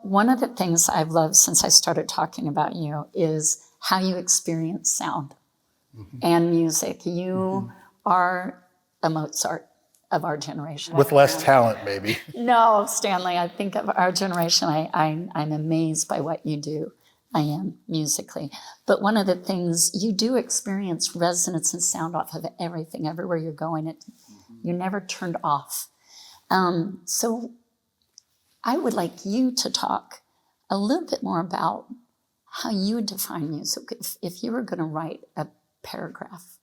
one of the things I've loved since I started talking about you is how you experience sound and music. You are a Mozart of our generation. With less talent, maybe. No, Stanley, I think of our generation, I'm amazed by what you do. I am musically. But one of the things, you do experience resonance and sound off of everything, everywhere you're going. You're never turned off. So I would like you to talk a little bit more about how you would define music. If you were going to write a paragraph,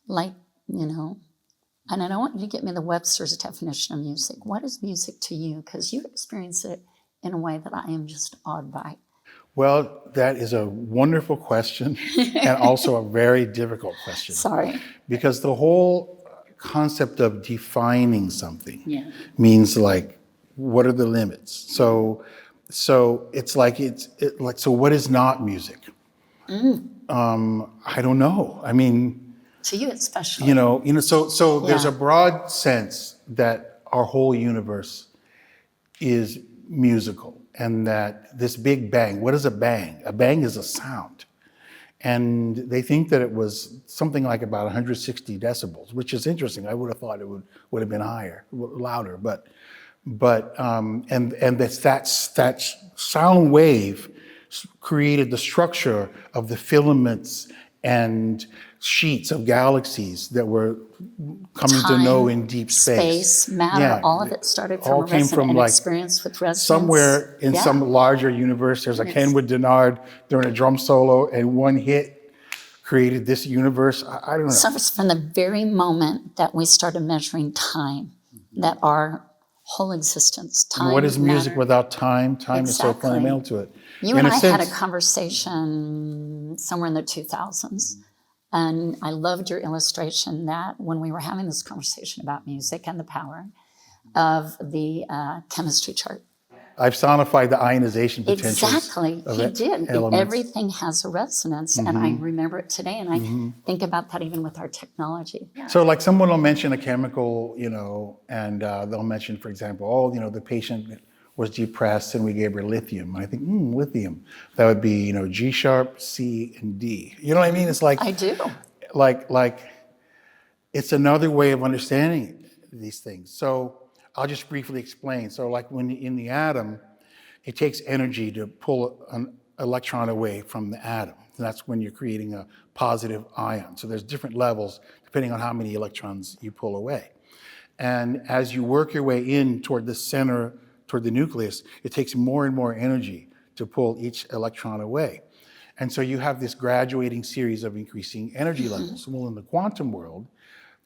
like, and I don't want you to get me the Webster's definition of music. What is music to you? Because you experience it in a way that I am just awed by. Well, that is a wonderful question and also a very difficult question. Sorry. Because the whole concept of defining something means like, what are the limits? So it's like, so what is not music? I don't know. I mean, to you it's special. So there's a broad sense that our whole universe is musical, and that this big bang, what is a bang? A bang is a sound. And they think that it was something like about 160 decibels, which is interesting. I would have thought it would have been higher, louder, but that sound wave created the structure of the filaments and sheets of galaxies that were coming to know in deep space. Matter, all of it started from all came from like experience with resonance. Somewhere in some larger universe, there's a Kenwood Denard doing a drum solo, and one hit created this universe. I don't know. So it's from the very moment that we started measuring time, that our whole existence, time. What is music matter. without time? Time is so fundamental to it. You and I had a conversation somewhere in the 2000s. And I loved your illustration that when we were having this conversation about music and the power of the chemistry chart. I've sonified the ionization potentials. Exactly, he did. Elements. Everything has a resonance, and I remember it today, and I think about that even with our technology. So like someone will mention a chemical, and they'll mention, for example, the patient was depressed and we gave her lithium. And I think, lithium. That would be, G sharp, C, and D. You know what I mean? It's like... I do. Like it's another way of understanding these things. So I'll just briefly explain. So like when in the atom, it takes energy to pull an electron away from the atom. And that's when you're creating a positive ion. So there's different levels depending on how many electrons you pull away. And as you work your way in toward the center, toward the nucleus, it takes more and more energy to pull each electron away. And so you have this graduating series of increasing energy levels. Well, in the quantum world,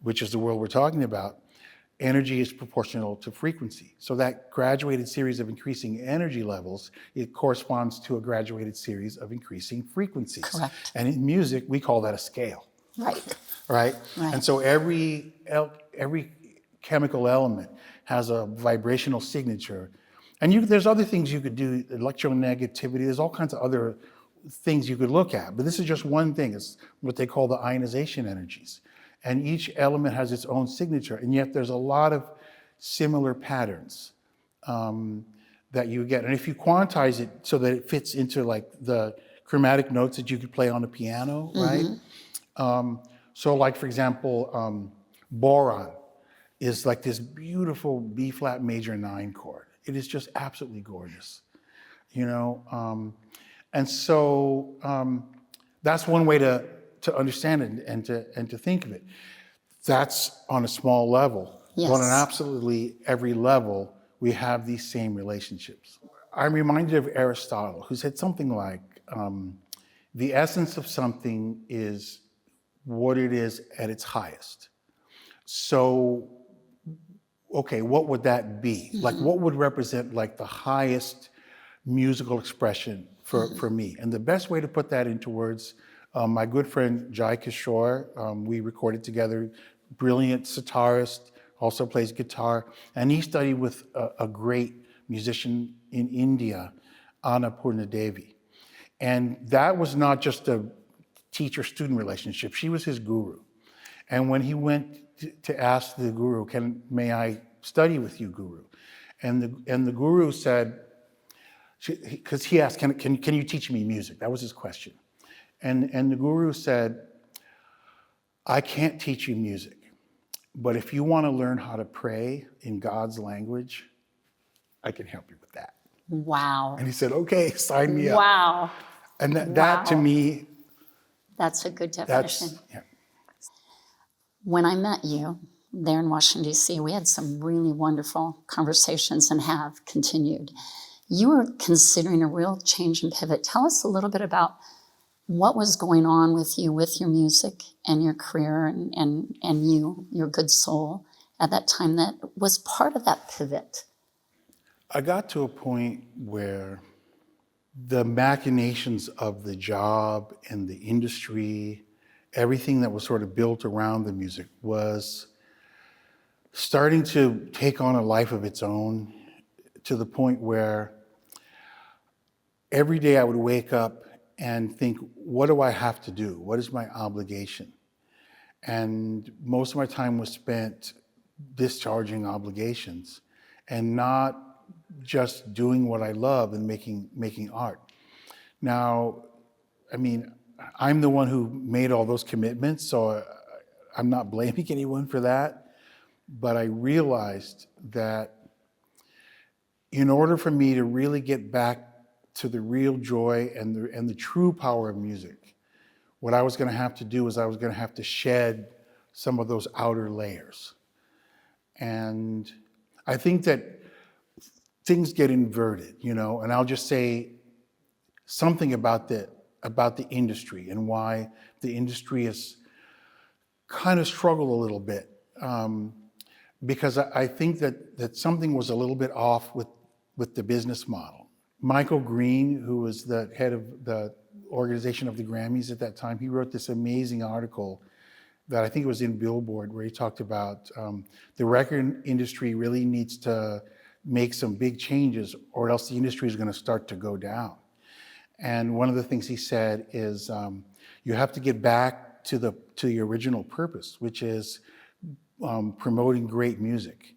which is the world we're talking about, energy is proportional to frequency. So that graduated series of increasing energy levels, it corresponds to a graduated series of increasing frequencies. Correct. And in music, we call that a scale. Right. And so every chemical element has a vibrational signature. And there's other things you could do, electronegativity, there's all kinds of other things you could look at, but this is just one thing. It's what they call the ionization energies. And each element has its own signature, and yet there's a lot of similar patterns that you get. And if you quantize it so that it fits into like the chromatic notes that you could play on a piano, right? So like, for example, boron is like this beautiful B flat major 9 chord. It is just absolutely gorgeous, And so that's one way to understand it and to think of it. That's on a small level. Yes. But on absolutely every level, we have these same relationships. I'm reminded of Aristotle, who said something like, the essence of something is what it is at its highest. So, okay, what would that be? Like, what would represent like the highest musical expression for me? And the best way to put that into words, my good friend Jai Kishore, we recorded together, brilliant sitarist, also plays guitar, and he studied with a great musician in India, Annapurna Devi. And that was not just a teacher-student relationship, she was his guru. And when he went to ask the guru, may I study with you, guru? And the guru said, because he asked, can you teach me music? That was his question. And the guru said, I can't teach you music, but if you want to learn how to pray in God's language, I can help you with that. Wow. And he said, okay, sign me up. Wow. And that to me, that's a good definition. When I met you there in Washington, D.C., we had some really wonderful conversations and have continued. You were considering a real change and pivot. Tell us a little bit about what was going on with you, with your music and your career and you, your good soul at that time that was part of that pivot. I got to a point where the machinations of the job and the industry, everything that was sort of built around the music was starting to take on a life of its own, to the point where every day I would wake up and think, what do I have to do? What is my obligation? And most of my time was spent discharging obligations and not just doing what I love and making art. Now, I mean, I'm the one who made all those commitments, so I'm not blaming anyone for that. But I realized that in order for me to really get back to the real joy and the true power of music, what I was going to have to do is I was going to have to shed some of those outer layers. And I think that things get inverted, you know, and I'll just say something about the industry and why the industry has kind of struggled a little bit. Because I think that something was a little bit off with the business model. Michael Green, who was the head of the organization of the Grammys at that time, he wrote this amazing article that I think it was in Billboard, where he talked about the record industry really needs to make some big changes or else the industry is going to start to go down. And one of the things he said is you have to get back to the original purpose, which is promoting great music.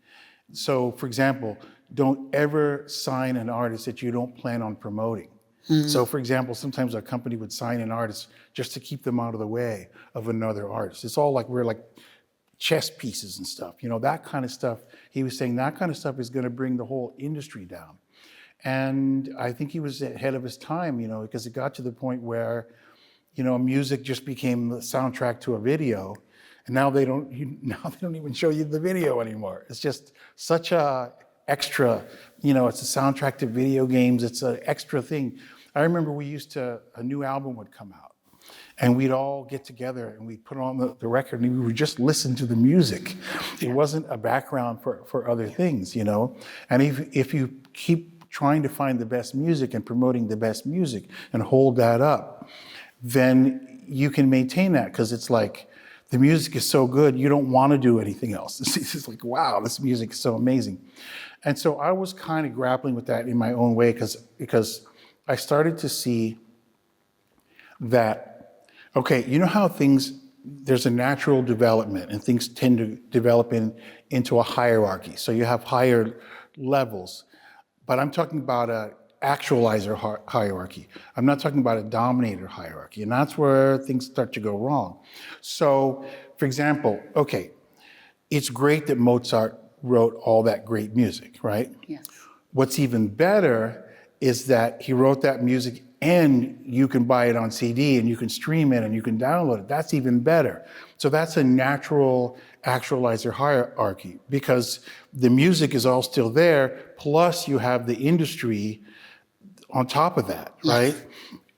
So, for example, don't ever sign an artist that you don't plan on promoting. Mm-hmm. So, for example, sometimes a company would sign an artist just to keep them out of the way of another artist. It's all like we're like chess pieces and stuff, you know, that kind of stuff. He was saying that kind of stuff is going to bring the whole industry down. And I think he was ahead of his time, you know, because it got to the point where, you know, music just became the soundtrack to a video. And now they don't even show you the video anymore. It's just such a extra, you know, it's a soundtrack to video games. It's an extra thing. I remember a new album would come out and we'd all get together and we'd put on the record and we would just listen to the music. It wasn't a background for other things, you know? And if you keep trying to find the best music and promoting the best music and hold that up, then you can maintain that, because it's like, the music is so good, you don't want to do anything else. It's just like, wow, this music is so amazing. And so I was kind of grappling with that in my own way, because I started to see that, okay, you know how there's a natural development and things tend to develop into a hierarchy. So you have higher levels, but I'm talking about a actualizer hierarchy. I'm not talking about a dominator hierarchy, and that's where things start to go wrong. So, for example, okay, it's great that Mozart wrote all that great music, right? Yes. What's even better is that he wrote that music and you can buy it on CD and you can stream it and you can download it. That's even better. So that's a natural actualizer hierarchy, because the music is all still there, plus you have the industry on top of that, right? Yes.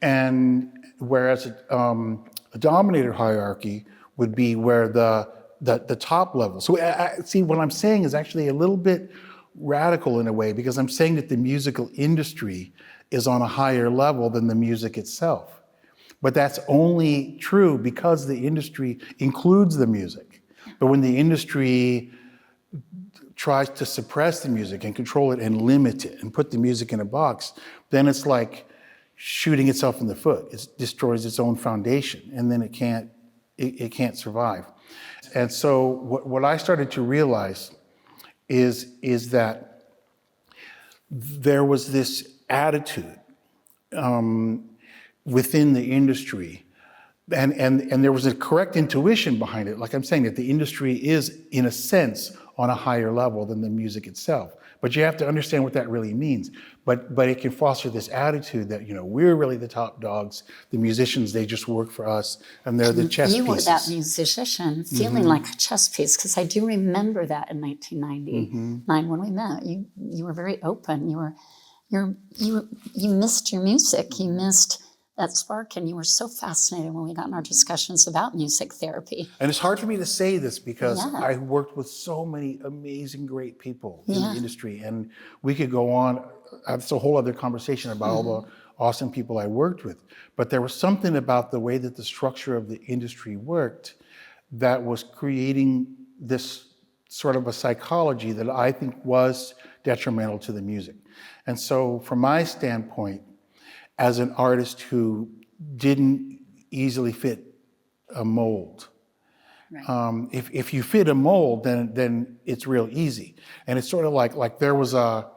And whereas a dominator hierarchy would be where the top level. So see, what I'm saying is actually a little bit radical in a way, because I'm saying that the musical industry is on a higher level than the music itself. But that's only true because the industry includes the music. But when the industry tries to suppress the music and control it and limit it and put the music in a box, then it's like shooting itself in the foot. It destroys its own foundation, and then it can't survive. And so what I started to realize is that there was this attitude within the industry. And there was a correct intuition behind it. Like I'm saying, that the industry is, in a sense, on a higher level than the music itself. But you have to understand what that really means. But it can foster this attitude that, you know, we're really the top dogs. The musicians, they just work for us, and they're the chess You pieces. were that musician feeling like a chess piece, because I do remember that in 1999 when we met. You were very open. You missed your music. You missed that spark, and you were so fascinated when we got in our discussions about music therapy. And it's hard for me to say this because Yeah. I worked with so many amazing, great people in Yeah. the industry, and we could go on. That's a whole other conversation about all the awesome people I worked with. But there was something about the way that the structure of the industry worked that was creating this sort of a psychology that I think was detrimental to the music. And so from my standpoint, as an artist who didn't easily fit a mold, Right. if you fit a mold, then it's real easy. And it's sort of like there was a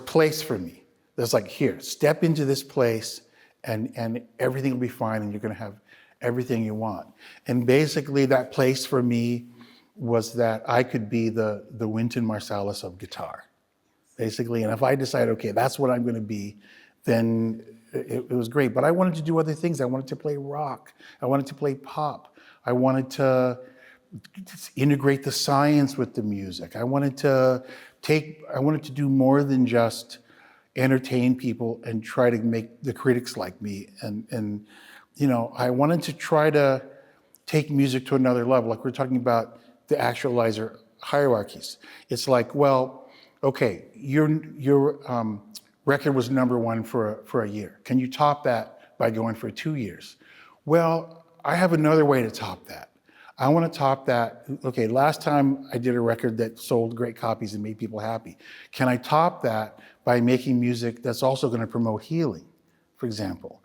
place for me. There's like, here, step into this place, and everything will be fine, and you're going to have everything you want. And basically, that place for me was that I could be the Wynton Marsalis of guitar, basically. And if I decide, okay, that's what I'm going to be, then it was great. But I wanted to do other things. I wanted to play rock. I wanted to play pop. I wanted to integrate the science with the music. I wanted to do more than just entertain people and try to make the critics like me. And you know, I wanted to try to take music to another level. Like we're talking about the actualizer hierarchies. It's like, well, okay, your record was #1 for a year. Can you top that by going for 2 years? Well, I have another way to top that. I want to top that. Okay, last time I did a record that sold great copies and made people happy. Can I top that by making music that's also going to promote healing, for example?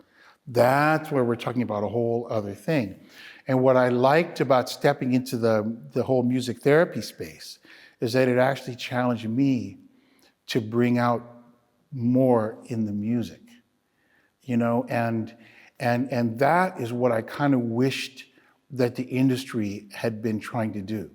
That's where we're talking about a whole other thing. And what I liked about stepping into the whole music therapy space is that it actually challenged me to bring out more in the music, you know, and that is what I kind of wished that the industry had been trying to do.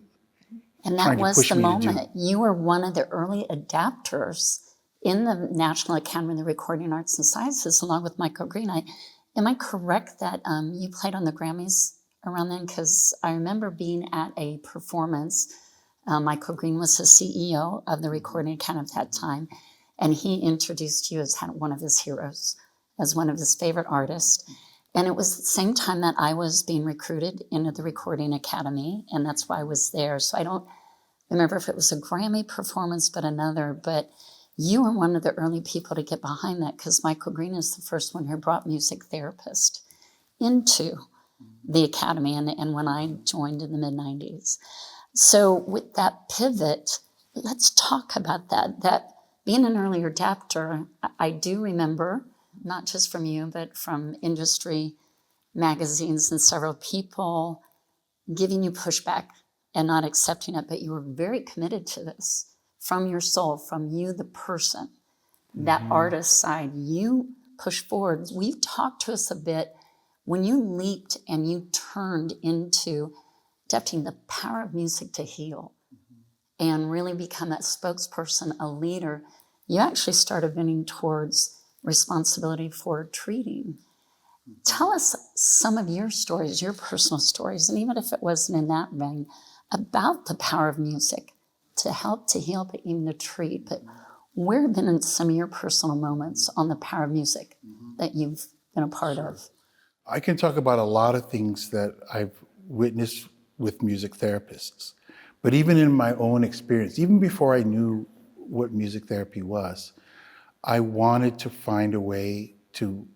And that was the moment. You were one of the early adapters in the National Academy of the Recording Arts and Sciences, along with Michael Green. Am I correct that you played on the Grammys around then? Because I remember being at a performance. Michael Green was the CEO of the Recording Academy at that time, and he introduced you as one of his heroes, as one of his favorite artists. And it was the same time that I was being recruited into the Recording Academy, and that's why I was there. So I don't remember if it was a Grammy performance, but another. But you were one of the early people to get behind that, because Michael Green is the first one who brought music therapists into the Academy, and when I joined in the mid-90s. So with that pivot, let's talk about that being an early adapter. I do remember, not just from you, but from industry magazines and several people giving you pushback and not accepting it, but you were very committed to this from your soul, from you, the person, that artist side. You pushed forward. Will you talk to us a bit when you leaped and you turned into adapting the power of music to heal and really become that spokesperson, a leader? You actually started bending towards responsibility for treating. Tell us some of your stories, your personal stories, and even if it wasn't in that vein, about the power of music to help, to heal, but even to treat. But where have been some of your personal moments on the power of music that you've been a part of? I can talk about a lot of things that I've witnessed with music therapists. But even in my own experience, even before I knew what music therapy was, I wanted to find a way to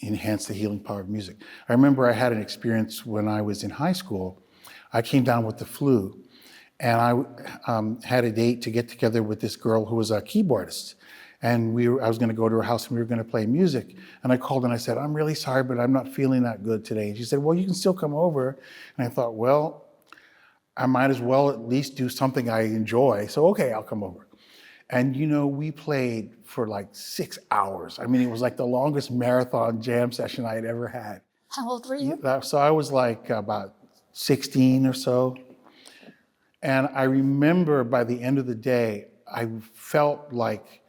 enhance the healing power of music. I remember I had an experience when I was in high school. I came down with the flu, and I had a date to get together with this girl who was a keyboardist. And I was going to go to her house and we were going to play music. And I called and I said, I'm really sorry, but I'm not feeling that good today. And she said, well, you can still come over. And I thought, well, I might as well at least do something I enjoy. So, okay, I'll come over. And we played for like 6 hours. I mean, it was like the longest marathon jam session I had ever had. How old were you? So I was like about 16 or so. And I remember by the end of the day, I felt like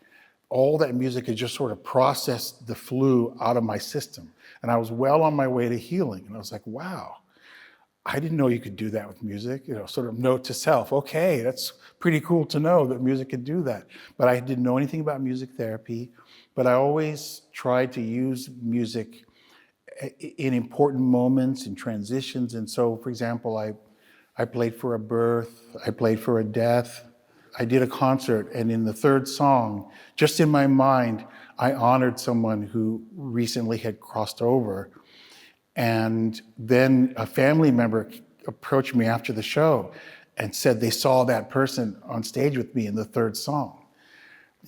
all that music had just sort of processed the flu out of my system. And I was well on my way to healing. And I was like, wow, I didn't know you could do that with music. Sort of note to self, okay, that's pretty cool to know that music could do that. But I didn't know anything about music therapy. But I always tried to use music in important moments and transitions. And so, for example, I played for a birth, I played for a death. I did a concert, and in the third song, just in my mind, I honored someone who recently had crossed over. And then a family member approached me after the show and said they saw that person on stage with me in the third song.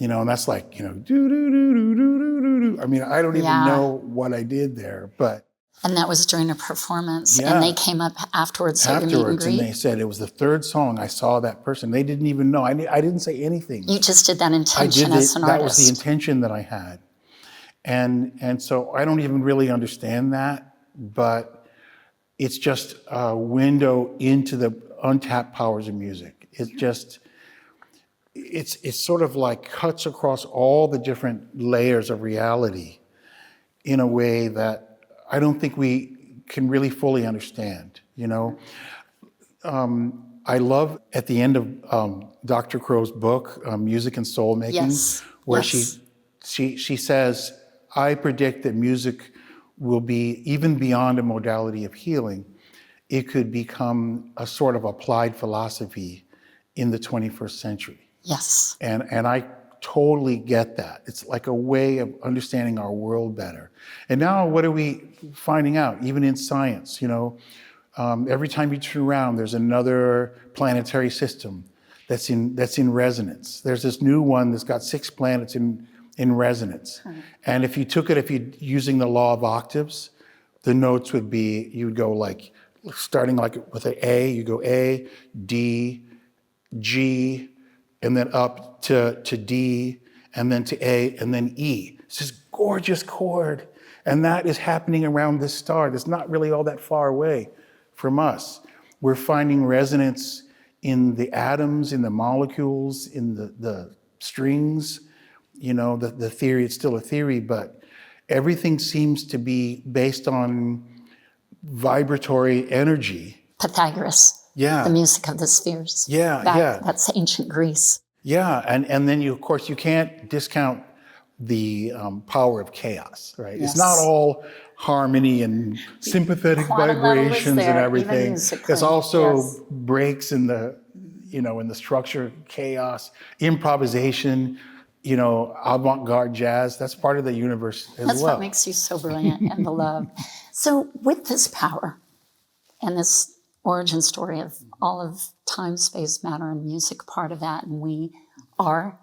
And that's like, do, do, do, do, do, do, do. I mean, I don't even know what I did there, but. And that was during a performance, Yeah. and they came up afterwards at your meet and greet? And they said it was the third song I saw that person. They didn't even know. I didn't say anything. You just did that intention as an artist. That was the intention that I had. And so I don't even really understand that, but it's just a window into the untapped powers of music. It's sort of like cuts across all the different layers of reality in a way that I don't think we can really fully understand, I love at the end of Dr. Crow's book, Music and Soul Making, where she says, I predict that music will be, even beyond a modality of healing, it could become a sort of applied philosophy in the 21st century. Yes. And I totally get that. It's like a way of understanding our world better. And now what are we finding out, even in science? Every time you turn around, there's another planetary system that's in resonance. There's this new one that's got 6 planets in resonance. And if you using the law of octaves, the notes would be, you would go like, starting like with an A, you go A, D, G, and then up to D, and then to A, and then E. It's this gorgeous chord. And that is happening around this star that's not really all that far away from us. We're finding resonance in the atoms, in the molecules, in the strings. The theory, it's still a theory, but everything seems to be based on vibratory energy. Pythagoras. Yeah. The music of the spheres. Yeah. That's ancient Greece. Yeah, and then of course, you can't discount the power of chaos, right? Yes. It's not all harmony and sympathetic vibrations and everything. There's also breaks in the, in the structure, chaos, improvisation, avant-garde jazz. That's part of the universe as well. That's what makes you so brilliant and beloved. So with this power and this origin story of all of time, space, matter, and music, part of that, and we are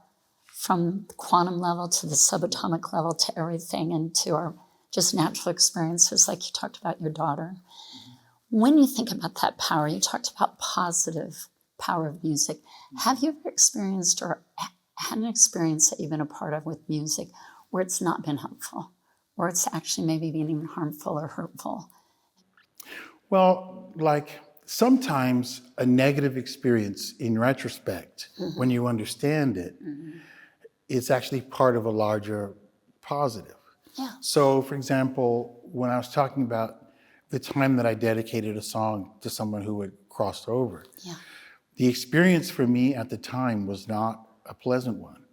from the quantum level to the subatomic level to everything and to our just natural experiences, like you talked about your daughter. When you think about that power, you talked about positive power of music. Have you ever experienced or had an experience that you've been a part of with music where it's not been helpful, or it's actually maybe been even harmful or hurtful? Well, like sometimes a negative experience in retrospect, when you understand it, it's actually part of a larger positive. Yeah. So, for example, when I was talking about the time that I dedicated a song to someone who had crossed over, the experience for me at the time was not a pleasant one,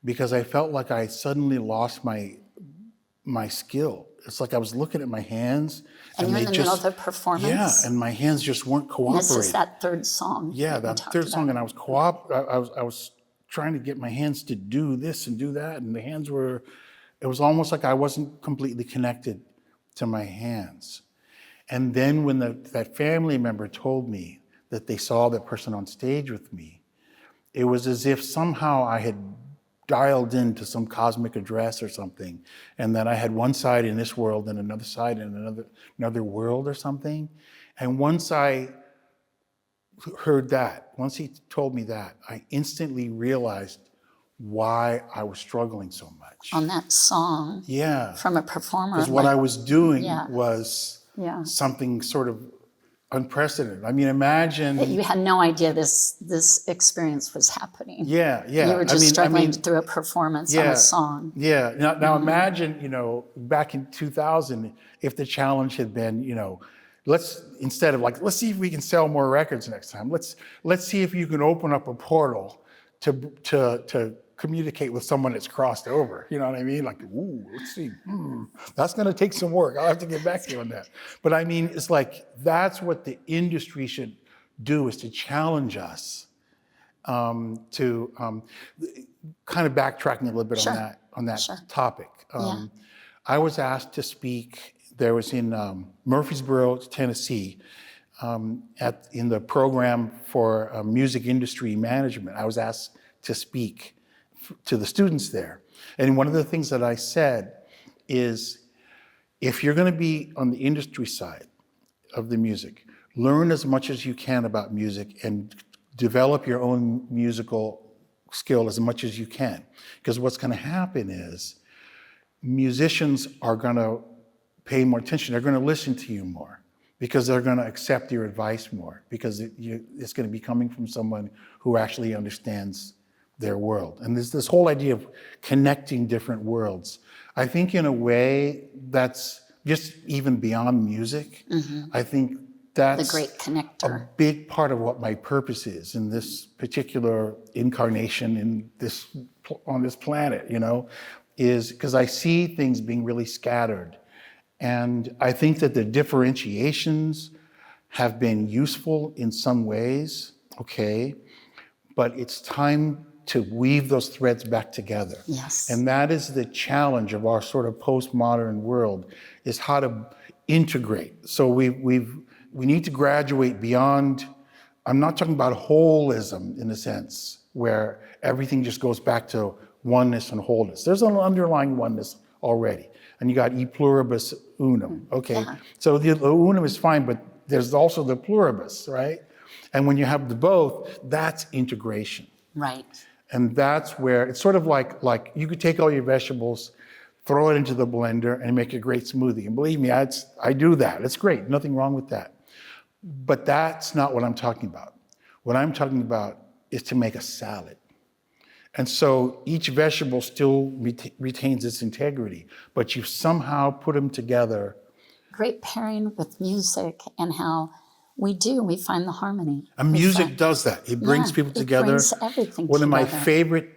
because I felt like I suddenly lost my skill. It's like I was looking at my hands, and you're in the middle of the performance. Yeah, and my hands just weren't cooperating. This is that third song. Yeah, that third song, and I was trying to get my hands to do this and do that, and the hands were. It was almost like I wasn't completely connected to my hands. And then when that family member told me that they saw that person on stage with me, it was as if somehow I had dialed into some cosmic address or something, and that I had one side in this world and another side in another world or something. And once I heard that, once he told me that, I instantly realized why I was struggling so much. On that song. Yeah. From a performer. Because what I was doing Yeah. was Yeah. something sort of unprecedented. I mean, imagine. You had no idea this experience was happening. Yeah. You were just struggling through a performance on a song. Yeah. Now imagine, back in 2000, if the challenge had been, let's see if we can sell more records next time. Let's see if you can open up a portal to communicate with someone that's crossed over. You know what I mean? Like, ooh, let's see. That's going to take some work. I'll have to get back to you on that. But I mean, it's like, that's what the industry should do, is to challenge us to kind of backtracking a little bit on that topic. I was asked to speak. There was in Murfreesboro, Tennessee, in the program for music industry management. I was asked to speak to the students there. And one of the things that I said is, if you're going to be on the industry side of the music, learn as much as you can about music and develop your own musical skill as much as you can. Because what's going to happen is musicians are going to pay more attention. They're going to listen to you more, because they're going to accept your advice more, because it's going to be coming from someone who actually understands their world. And there's this whole idea of connecting different worlds. I think in a way that's just even beyond music. I think that's the great connector. A big part of what my purpose is in this particular incarnation on this planet, is because I see things being really scattered. And I think that the differentiations have been useful in some ways, okay, but it's time to weave those threads back together. Yes. And that is the challenge of our sort of postmodern world, is how to integrate. So we need to graduate beyond, I'm not talking about holism in a sense, where everything just goes back to oneness and wholeness. There's an underlying oneness already. And you got e pluribus unum, okay? Yeah. So the unum is fine, but there's also the pluribus, right? And when you have the both, that's integration. Right. And that's where it's sort of like you could take all your vegetables, throw it into the blender, and make a great smoothie. And believe me, I do that. It's great. Nothing wrong with that. But that's not what I'm talking about. What I'm talking about is to make a salad. And so each vegetable still retains its integrity, but you somehow put them together. Great pairing with music, and how we find the harmony. And music does that. It brings people together. It brings everything One together. of my favorite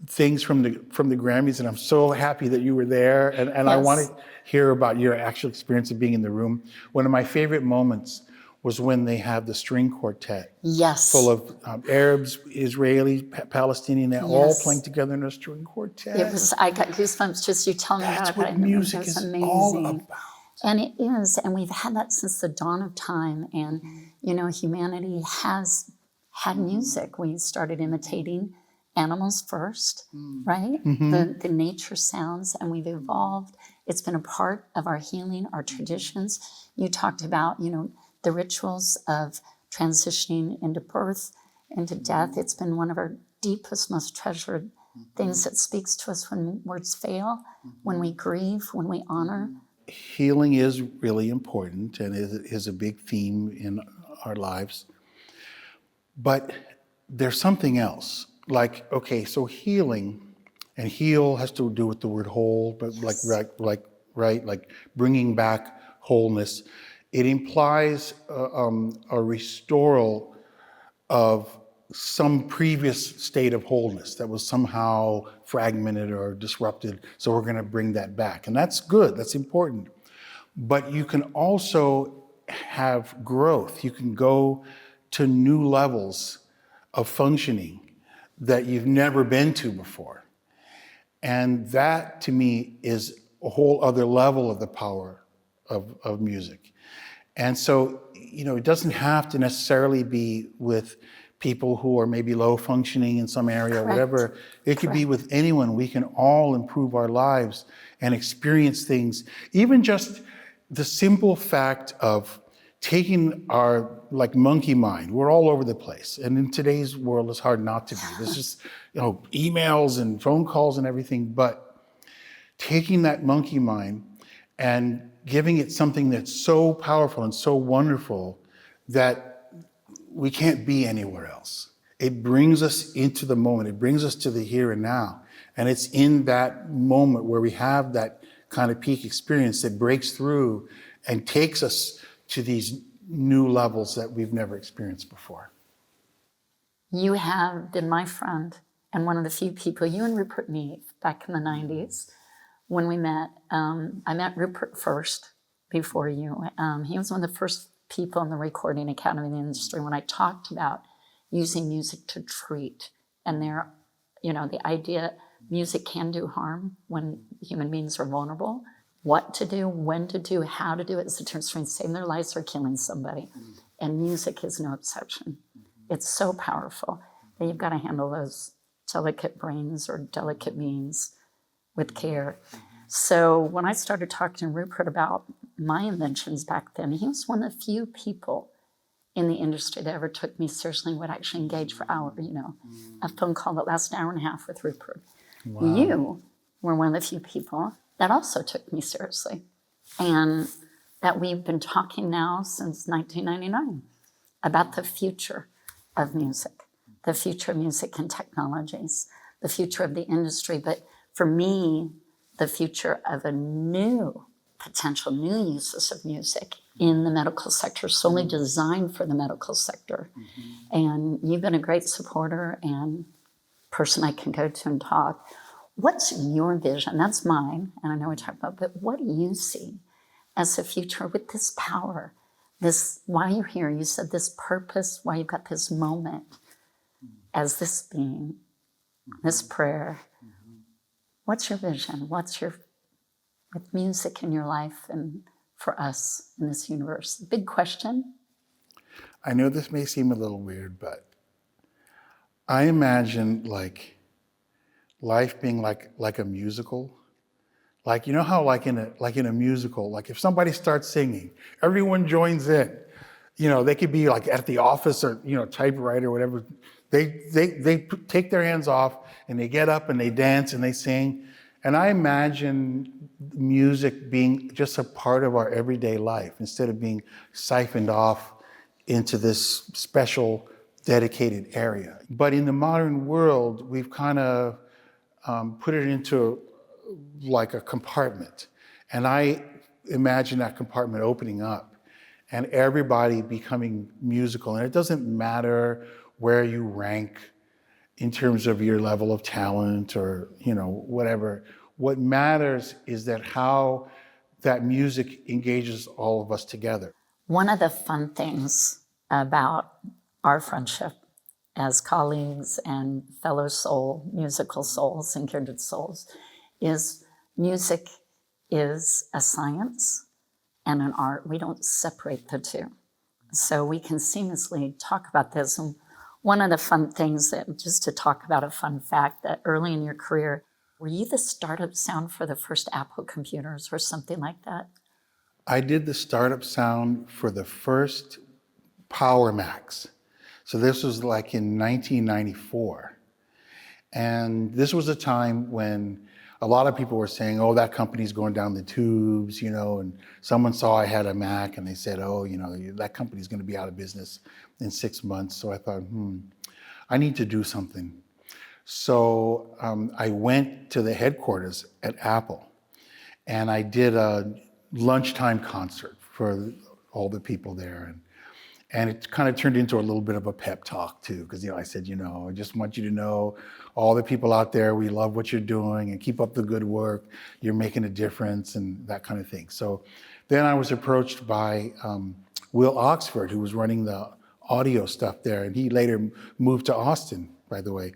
things from the Grammys, and I'm so happy that you were there, and yes. I want to hear about your actual experience of being in the room. One of my favorite moments was when they have the string quartet. Yes. Full of Arabs, Israelis, Palestinian, they're all playing together in a string quartet. I got goosebumps just you telling me about it. That's what music is all about. And it is, and we've had that since the dawn of time. And, humanity has had music. We started imitating animals first, right? The nature sounds, and we've evolved. It's been a part of our healing, our traditions. You talked about, the rituals of transitioning into birth, into death. It's been one of our deepest, most treasured things that speaks to us when words fail, when we grieve, when we honor. Healing is really important and is a big theme in our lives. But there's something else. Like, okay, so healing, and heal has to do with the word whole, but yes. like bringing back wholeness. It implies a restoral of some previous state of wholeness that was somehow fragmented or disrupted. So we're going to bring that back. And that's good. That's important. But you can also have growth. You can go to new levels of functioning that you've never been to before. And that, to me, is a whole other level of the power of music. And so, it doesn't have to necessarily be with people who are maybe low functioning in some area or whatever. It could be with anyone. We can all improve our lives and experience things. Even just the simple fact of taking our like monkey mind, we're all over the place. And in today's world, it's hard not to be. There's just, emails and phone calls and everything, but taking that monkey mind and giving it something that's so powerful and so wonderful that we can't be anywhere else. It brings us into the moment. It brings us to the here and now. And it's in that moment where we have that kind of peak experience that breaks through and takes us to these new levels that we've never experienced before. You have been my friend and one of the few people, you and Rupert Neve, back in the 90s, when we met. I met Rupert first before you. He was one of the first people in the Recording Academy in the industry when I talked about using music to treat. And the idea music can do harm when human beings are vulnerable. What to do, when to do, how to do it is the difference between saving their lives or killing somebody. And music is no exception. It's so powerful that you've got to handle those delicate brains or delicate beings with care. So when I started talking to Rupert about my inventions back then, he was one of the few people in the industry that ever took me seriously and would actually engage for hours, a phone call that lasted an hour and a half with Rupert. Wow. You were one of the few people that also took me seriously, and that we've been talking now since 1999 about the future of music and technologies, the future of the industry, but for me, the future of potential new uses of music in the medical sector, solely designed for the medical sector. And you've been a great supporter and person I can go to and talk. What's your vision? That's mine, and I know we talked about, but what do you see as the future with this power, why you're here? You said this purpose, why you've got this moment as this being, this prayer. What's your vision? With music in your life and for us in this universe? Big question. I know this may seem a little weird, but I imagine life being like a musical. Like, you know how like in a musical, like if somebody starts singing, everyone joins in. They could be like at the office or, typewriter or whatever. They take their hands off and they get up and they dance and they sing. And I imagine music being just a part of our everyday life instead of being siphoned off into this special dedicated area. But in the modern world, we've kind of put it into like a compartment. And I imagine that compartment opening up and everybody becoming musical. And it doesn't matter where you rank in terms of your level of talent or, whatever. What matters is that how that music engages all of us together. One of the fun things about our friendship as colleagues and fellow musical souls and kindred souls is music is a science and an art. We don't separate the two. So we can seamlessly talk about this. And one of the fun things just to talk about a fun fact, that early in your career, were you the startup sound for the first Apple computers or something like that? I did the startup sound for the first Power Macs. So this was like in 1994. And this was a time when a lot of people were saying, oh, that company's going down the tubes, and someone saw I had a Mac and they said, oh, that company's going to be out of business in 6 months. So I thought, I need to do something. So I went to the headquarters at Apple and I did a lunchtime concert for all the people there. And it kind of turned into a little bit of a pep talk too, because I said, I just want you to know, all the people out there, we love what you're doing and keep up the good work. You're making a difference and that kind of thing. So then I was approached by Will Oxford, who was running the audio stuff there, and he later moved to Austin, by the way.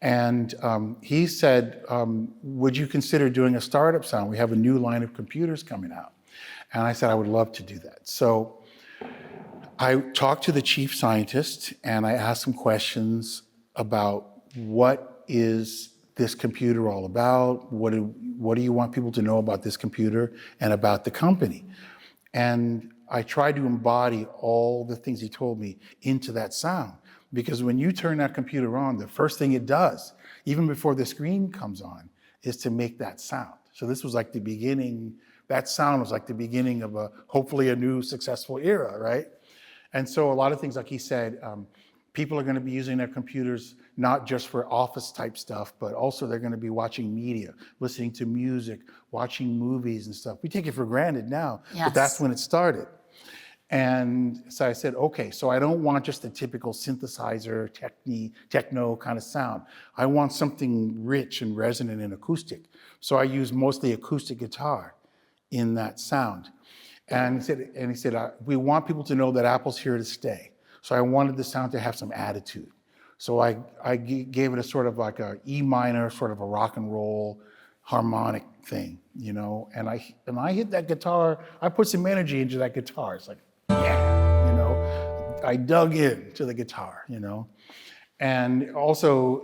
And he said, would you consider doing a startup sound? We have a new line of computers coming out. And I said, I would love to do that. So I talked to the chief scientist and I asked him questions about what is this computer all about? What do you want people to know about this computer and about the company? And I tried to embody all the things he told me into that sound. Because when you turn that computer on, the first thing it does, even before the screen comes on, is to make that sound. So this was like the beginning, that sound was like the beginning of hopefully a new successful era, right? And so a lot of things, like he said, people are going to be using their computers not just for office type stuff, but also they're going to be watching media, listening to music, watching movies and stuff. We take it for granted now, Yes. but that's when it started. And so I said, okay, so I don't want just a typical synthesizer, techno kind of sound. I want something rich and resonant and acoustic. So I use mostly acoustic guitar in that sound. And he said, we want people to know that Apple's here to stay. So I wanted the sound to have some attitude. So I gave it a sort of like a E minor, sort of a rock and roll harmonic thing, you know. And I hit that guitar. I put some energy into that guitar. It's like, yeah, you know. I dug into the guitar, you know. And also,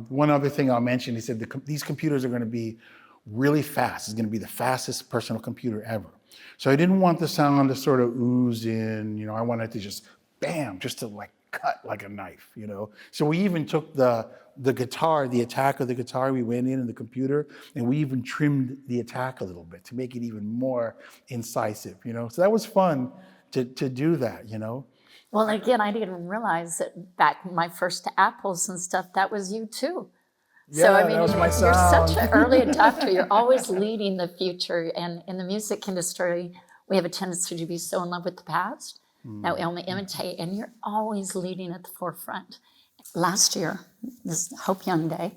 one other thing I'll mention, he said these computers are going to be really fast. It's going to be the fastest personal computer ever. So I didn't want the sound to sort of ooze in, you know. I wanted to just bam, just to like cut like a knife, you know. So we even took the guitar, the attack of the guitar, we went in the computer, and we even trimmed the attack a little bit to make it even more incisive, you know. So that was fun to do that, you know. Well, again, I didn't realize that back my first Apples and stuff, that was you too. Yeah, So, I mean, that was my you're sound. such an early adopter. You're always leading the future. And in the music industry, we have a tendency to be so in love with the past that we only imitate, and you're always leading at the forefront. Last year, this Hope Young Day,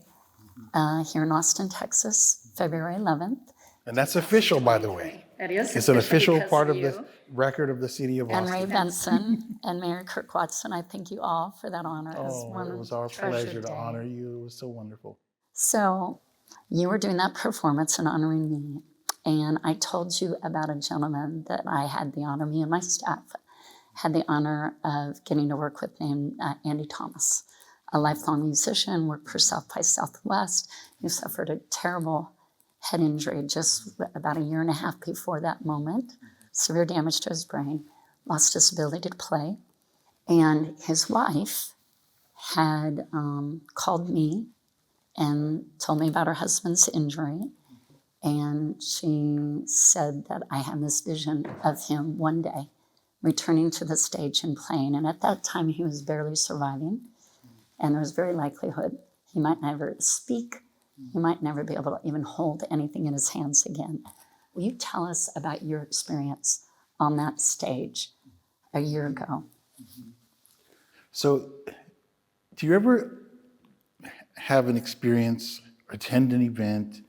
here in Austin, Texas, February 11th. And that's official, by the way. It is. It's an official part of you. the record of the city of And Austin. Ray Benson and Mary Kirk Watson, I thank you all for that honor. It was our pleasure to honor you. It was so wonderful. So you were doing that performance and honoring me. And I told you about a gentleman that I had the honor, me and my staff had the honor of getting to work with named Andy Thomas, a lifelong musician, worked for South by Southwest. He suffered a terrible head injury just about a year and a half before that moment, severe damage to his brain, lost his ability to play. And his wife had called me and told me about her husband's injury. And she said that I had this vision of him one day returning to the stage and playing. And at that time, he was barely surviving. And there was very likelihood he might never speak. He might never be able to even hold anything in his hands again. Will you tell us about your experience on that stage a year ago? So, do you ever have an experience, attend an event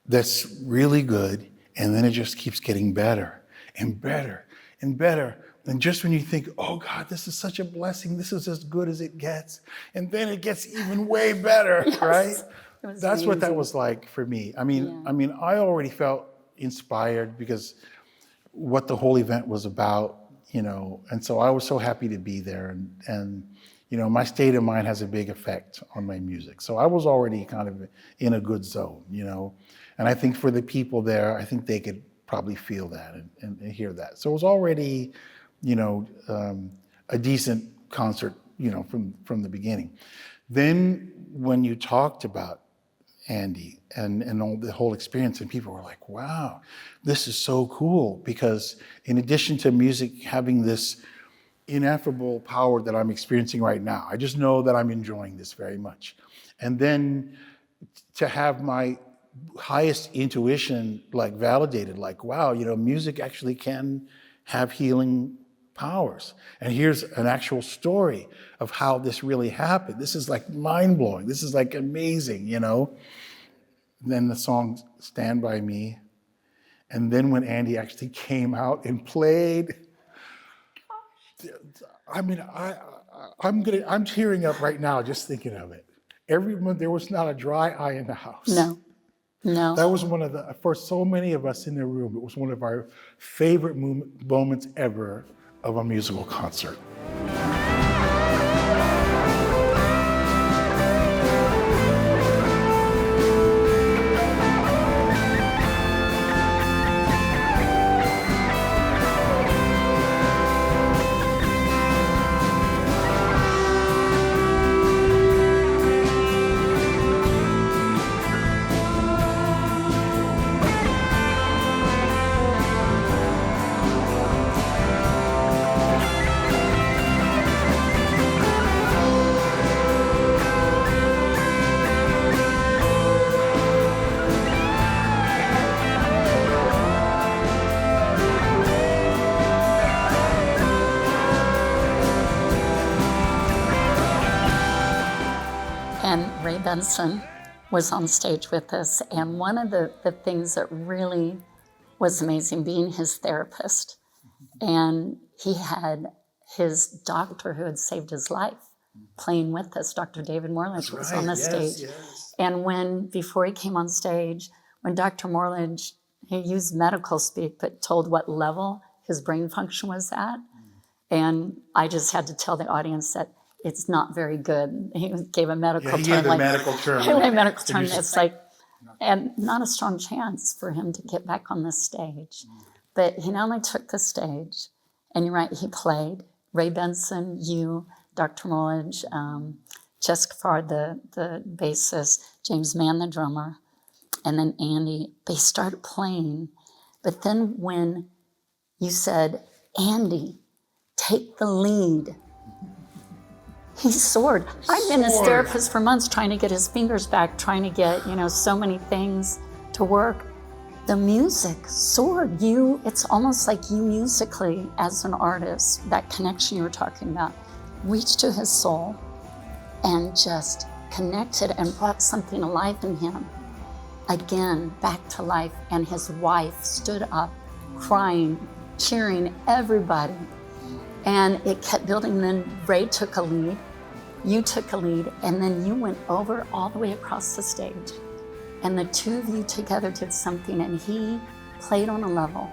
that's really good, and then it just keeps getting better and better and better? And just when you think, oh God, this is such a blessing, this is as good as it gets, and then it gets even way better, Yes. right? That's amazing. What that was like for me. I mean, I already felt inspired because what the whole event was about, you know, and so I was so happy to be there, and you know, my state of mind has a big effect on my music. So I was already kind of in a good zone, you know, and I think for the people there, I think they could probably feel that and hear that. So it was already, you know, a decent concert, you know, from the beginning. Then when you talked about Andy and all the whole experience, and people were like, wow, this is so cool, because in addition to music having this ineffable power that I'm experiencing right now, I just know that I'm enjoying this very much. And then to have my highest intuition like validated, like, wow, you know, music actually can have healing powers. And here's an actual story of how this really happened. This is like mind-blowing. This is like amazing, you know? Then the song Stand By Me. And then when Andy actually came out and played, I mean, I'm tearing up right now just thinking of it. There was not a dry eye in the house. No. That was one of the, for so many of us in the room, it was one of our favorite moments ever of a musical concert. Benson was on stage with us, and one of the things that really was amazing, being his therapist, and he had his doctor who had saved his life playing with us, Dr. David Morledge, was on the stage. Yes. And before he came on stage, when Dr. Morledge, he used medical speak, but told what level his brain function was at, and I just had to tell the audience that it's not very good. He gave a medical He term. gave a medical term. A medical term. It's like, and not a strong chance for him to get back on the stage. But he not only took the stage, and you're right, he played. Ray Benson, you, Dr. Morledge, Jessica Farr, the bassist, James Mann, the drummer, and then Andy, they started playing. But then when you said, Andy, take the lead, he soared. I've been his therapist for months trying to get his fingers back, trying to get, so many things to work. The music soared. It's almost like you musically, as an artist, that connection you were talking about, reached to his soul and just connected and brought something alive in him. Again, back to life. And his wife stood up, crying, cheering everybody. And it kept building. And then Ray took a lead, you took a lead, and then you went over all the way across the stage. And the two of you together did something, and he played on a level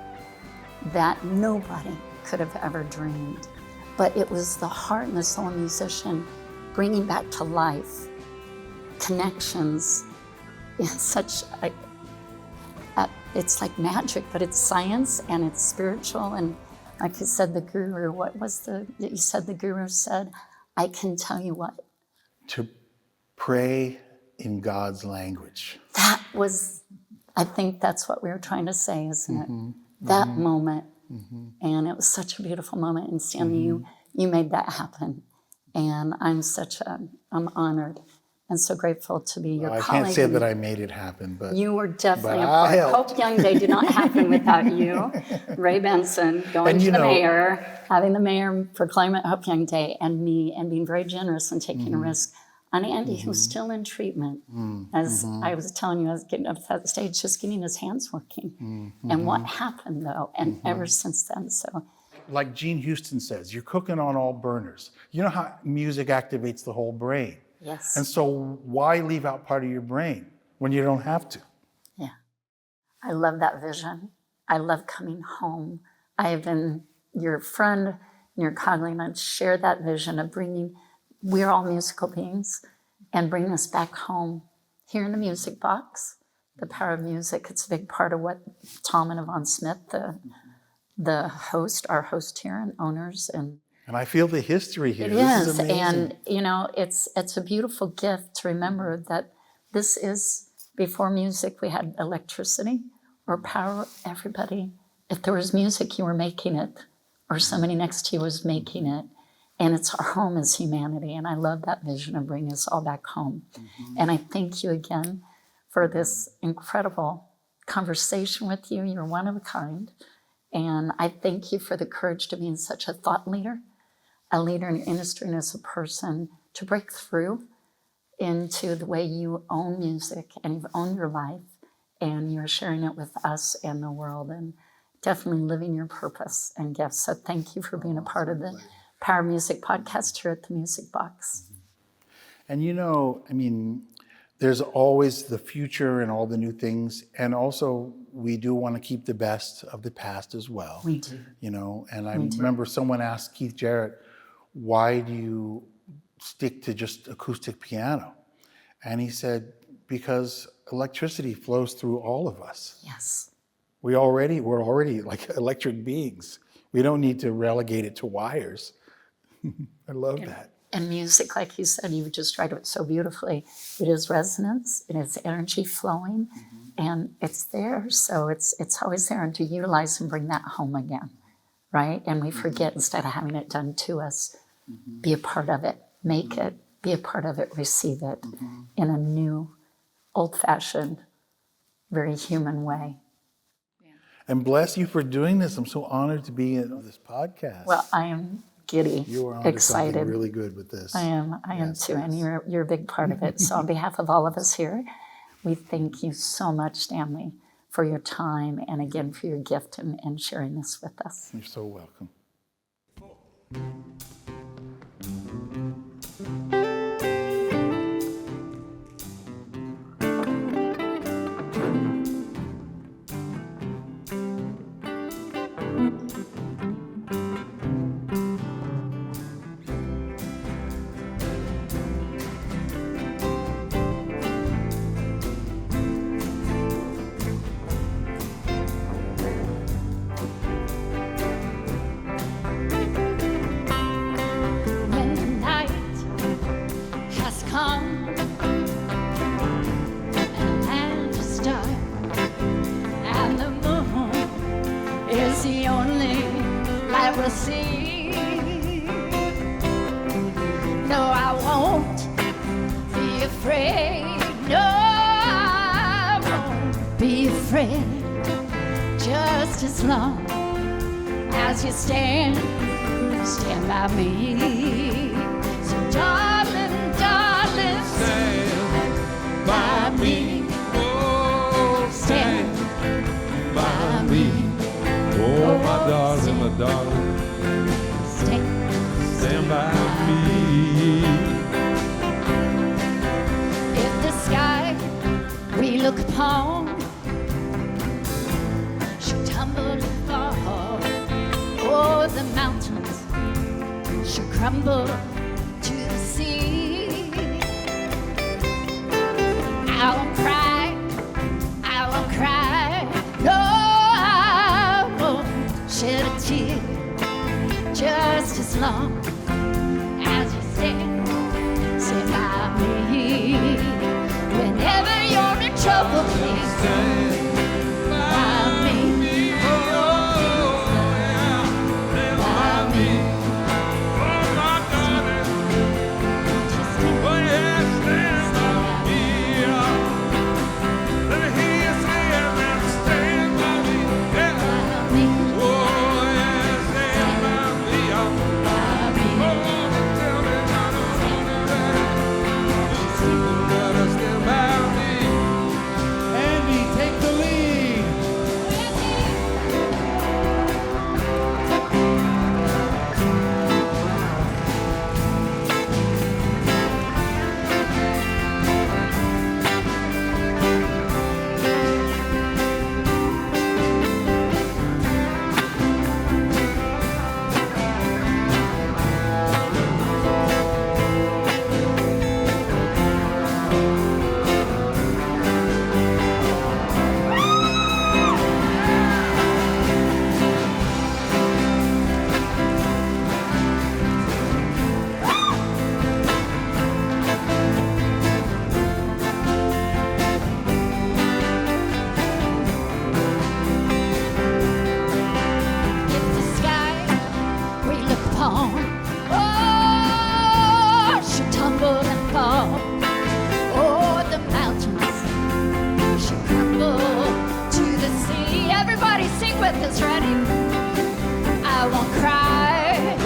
that nobody could have ever dreamed. But it was the heart and the soul of a musician bringing back to life connections in such it's like magic, but it's science and it's spiritual. And like you said, the guru, you said the guru said, I can tell you what? To pray in God's language. That was, I think that's what we were trying to say, isn't it? That moment. And it was such a beautiful moment. And Stanley, you made that happen. And I'm honored and so grateful to be your I colleague. can't say that I made it happen, but you were definitely a I part. helped. Hope Young Day did not happen without you. Ray Benson going to the mayor, having the mayor proclaim it Hope Young Day, and me, and being very generous and taking a risk on Andy, who's still in treatment. As I was telling you, I was getting up to that stage, just getting his hands working. And what happened though, and ever since then, so. Like Gene Houston says, you're cooking on all burners. You know how music activates the whole brain? Yes. And so why leave out part of your brain when you don't have to? Yeah. I love that vision. I love coming home. I have been your friend and your colleague, and I've shared that vision of we're all musical beings, and bring us back home here in the music box. The power of music, it's a big part of what Tom and Yvonne Smith, the host, our host here, and owners, and I feel the history here. it This is, amazing. and it's a beautiful gift to remember that this is, before music, we had electricity or power. Everybody, if there was music, you were making it, or somebody next to you was making it. And it's our home as humanity. And I love that vision of bringing us all back home. And I thank you again for this incredible conversation with you. You're one of a kind. And I thank you for the courage to be such a thought leader, a leader in your industry, and as a person to break through into the way you own music and you've owned your life, and you're sharing it with us and the world, and definitely living your purpose and gifts. So thank you for being a part of the Power Music podcast here at the Music Box. And there's always the future and all the new things. And also, we do want to keep the best of the past as well. We do. And I remember someone asked Keith Jarrett, why do you stick to just acoustic piano? And he said, because electricity flows through all of us. Yes. We're already like electric beings. We don't need to relegate it to wires. I love that. And music, like you said, you just write it so beautifully. It is resonance, it is energy flowing, and it's there. So it's always there, and to utilize and bring that home again, right? And we forget, instead of having it done to us, be a part of it, make it, be a part of it, receive it in a new, old-fashioned, very human way. And bless you for doing this. I'm so honored to be in this podcast. Well, I am giddy, You are onto excited. something really good with this. I am Yes, too, and yes. you're a big part of it. So on behalf of all of us here, we thank you so much, Stanley, for your time and again for your gift and sharing this with us. You're so welcome. When the night has come and the land is dark and the moon is the only light we'll see. No, I won't be afraid. No, I won't be afraid. Just as long as you stand by me. So darling, darling, stand by me. Oh, Stand by me. Oh, my darling, my darling, stand by me. If the sky we look upon should tumble and fall, oh, the mountains should crumble to the sea, I won't cry, I won't cry, no, I won't shed a tear, just as long as you stand by me. Whenever you're in trouble, please stand by me. Oh, yeah, stand by me. Oh, my darling, oh, yeah, stand by me. Let me hear you say it now, stand by me. Yeah. Oh, yeah, stand by me. Oh, tell me how to hold it. You gotta stand by me. Andy, take the lead. If the sky we look upon, oh, should tumble and fall, oh, the mountains should crumble to the sea. Everybody sing with us, ready? I won't cry,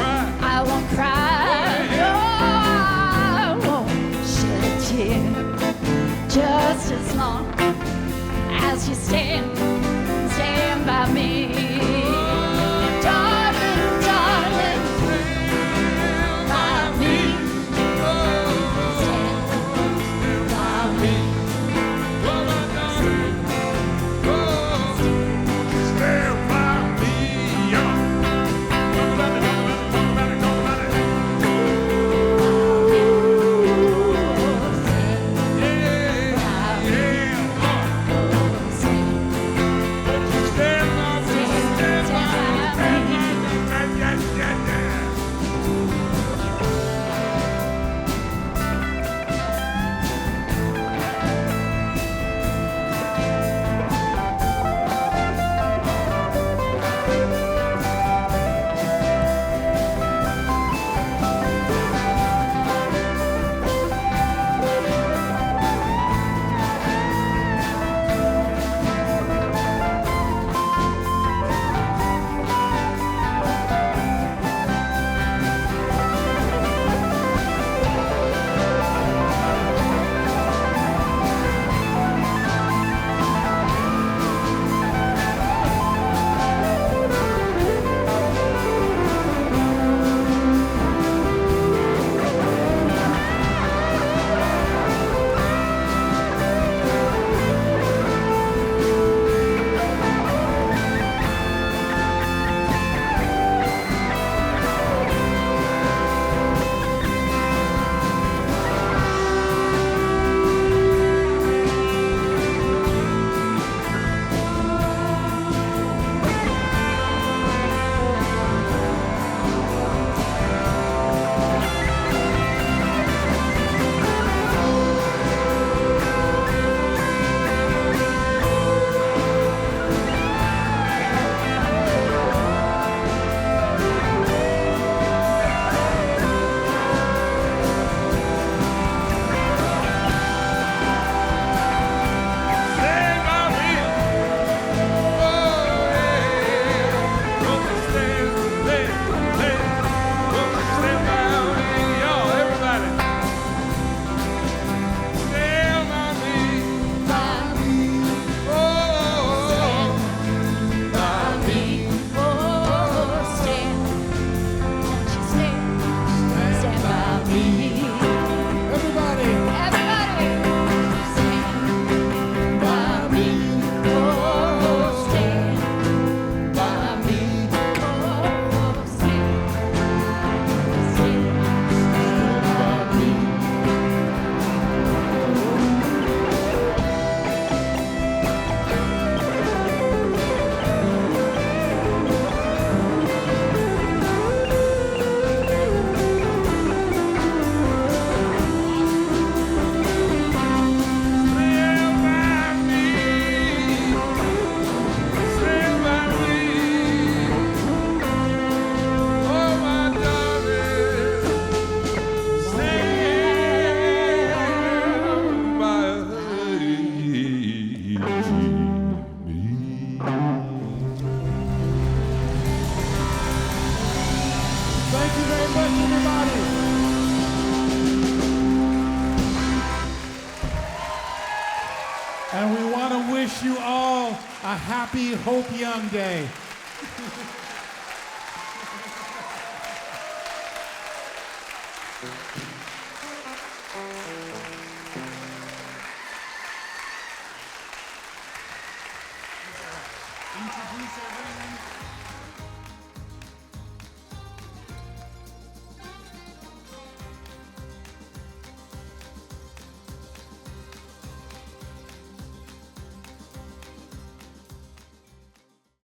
I won't cry, no, I won't shed a tear, just as long as you stand by me. Darling, darling, by me. Stand by me. Stand by me. Stand by me. happy Hope Young Day. Introduce everyone.